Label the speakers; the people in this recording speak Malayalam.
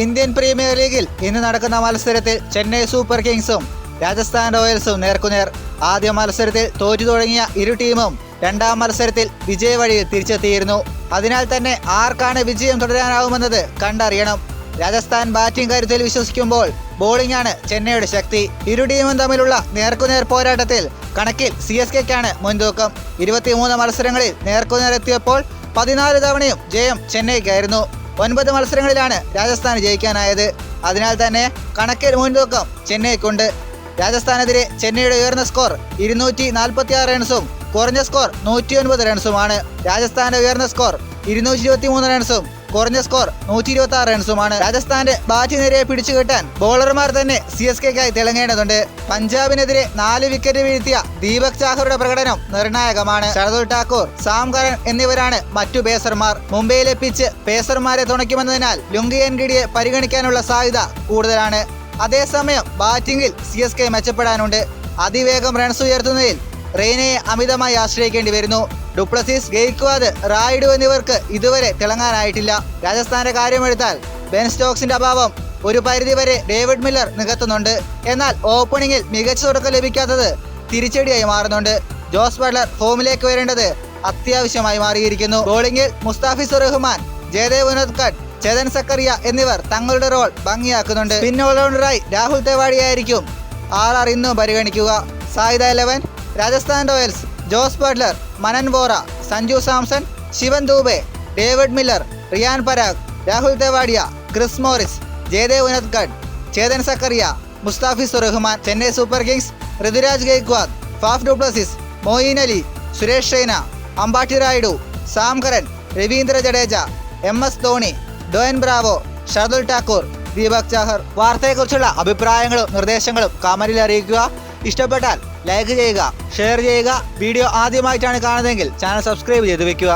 Speaker 1: ഇന്ത്യൻ പ്രീമിയർ ലീഗിൽ ഇന്ന് നടക്കുന്ന മത്സരത്തിൽ ചെന്നൈ സൂപ്പർ കിങ്സും രാജസ്ഥാൻ റോയൽസും നേർക്കുനേർ. ആദ്യ മത്സരത്തിൽ തോറ്റു തുടങ്ങിയ ഇരു ടീമും രണ്ടാം മത്സരത്തിൽ വിജയ വഴിയിൽ തിരിച്ചെത്തിയിരുന്നു. അതിനാൽ തന്നെ ആർക്കാണ് വിജയം തുടരാനാവുമെന്നത് കണ്ടറിയണം. രാജസ്ഥാൻ ബാറ്റിംഗ് കരുത്തിൽ വിശ്വസിക്കുമ്പോൾ ബോളിംഗ് ആണ് ചെന്നൈയുടെ ശക്തി. ഇരു ടീമും തമ്മിലുള്ള നേർക്കുനേർ പോരാട്ടത്തിൽ കണക്കിൽ CSKയ്ക്കാണ് മുൻതൂക്കം. 23 മത്സരങ്ങളിൽ നേർക്കുനേർ എത്തിയപ്പോൾ 14 തവണയും ജയം ചെന്നൈക്കായിരുന്നു. 9 മത്സരങ്ങളിലാണ് രാജസ്ഥാൻ ജയിക്കാനായത്. അതിനാൽ തന്നെ കണക്കിൽ മുൻതൂക്കം ചെന്നൈക്കുണ്ട്. രാജസ്ഥാനെതിരെ ചെന്നൈയുടെ ഉയർന്ന സ്കോർ 246 റൺസും കുറഞ്ഞ സ്കോർ 109 റൺസുമാണ്. രാജസ്ഥാന്റെ ഉയർന്ന സ്കോർ 223 റൺസും കുറഞ്ഞ സ്കോർ 126 റൺസുമാണ്. രാജസ്ഥാന്റെ ബാറ്റ് നിരയെ പിടിച്ചുകെട്ടാൻ ബോളർമാർ തന്നെ CSKയ്ക്കായി തിളങ്ങേണ്ടതുണ്ട്. പഞ്ചാബിനെതിരെ 4 വിക്കറ്റ് വീഴ്ത്തിയ ദീപക് ചാഹറുടെ പ്രകടനം നിർണായകമാണ്. ഷർദുൽ ഠാക്കൂർ, സാം കരൺ എന്നിവരാണ് മറ്റു പേസർമാർ. മുംബൈയിലെ പിച്ച് പേസർമാരെ തുണയ്ക്കുമെന്നതിനാൽ ലുങ്കി എൻഗിഡിയെ പരിഗണിക്കാനുള്ള സാധ്യത കൂടുതലാണ്. അതേസമയം ബാറ്റിംഗിൽ CSK മെച്ചപ്പെടാനുണ്ട്. അതിവേഗം റൺസ് ഉയർത്തുന്നതിൽ റെയ്നയെ അമിതമായി ആശ്രയിക്കേണ്ടി വരുന്നു. ഡുപ്ലസിസ്, ഗെയ്ക്വാദ്, റായിഡു എന്നിവർക്ക് ഇതുവരെ തിളങ്ങാനായിട്ടില്ല. രാജസ്ഥാന്റെ കാര്യമെടുത്താൽ ബെൻ സ്റ്റോക്സിന്റെ അഭാവം ഒരു പരിധിവരെ ഡേവിഡ് മില്ലർ നികത്തുന്നുണ്ട്. എന്നാൽ ഓപ്പണിംഗിൽ മികച്ച തുടക്കം ലഭിക്കാത്തത് തിരിച്ചടിയായി മാറുന്നുണ്ട്. ജോസ് ബട്ട്ലർ ഫോമിലേക്ക് വരേണ്ടത് അത്യാവശ്യമായി മാറിയിരിക്കുന്നു. ബോളിംഗിൽ മുസ്താഫിസുർ റഹ്മാൻ, ജയദേവ് ഉനദ്കട്ട്, ചേതൻ സക്കറിയ എന്നിവർ തങ്ങളുടെ റോൾ ഭംഗിയാക്കുന്നുണ്ട്. സ്പിൻ ഓൾറൗണ്ടറായി രാഹുൽ തെവാടിയായിരിക്കും RR ഇന്നും പരിഗണിക്കുക. സായിദ 11, Rajasthan Royals, Jos Buttler, Manan Vohra, Sanju Samson, Shivam Dube, David Miller, Riyan Parag, Rahul Tewatia, Chris Morris, Jaydev Unadkat, Chetan Sakariya, Mustafizur Rahman. Chennai Super Kings Ruturaj Gaikwad, Faf du Plessis, Moeen Ali, Suresh Raina, Ambati Rayudu, Sam Curran, Ravindra Jadeja, MS Dhoni, Dwayne Bravo, Shardul Thakur, Deepak Chahar. വാർത്തയെക്കുറിച്ചുള്ള അഭിപ്രായങ്ങളും നിർദ്ദേശങ്ങളും കമന്റിൽ അറിയിക്കുക. ഇഷ്ടപ്പെട്ടാൽ ലൈക്ക് ചെയ്യുക, ഷെയർ ചെയ്യുക. വീഡിയോ ആദ്യമായിട്ടാണ് കാണുന്നതെങ്കിൽ ചാനൽ സബ്സ്ക്രൈബ് ചെയ്ത് വെക്കുക.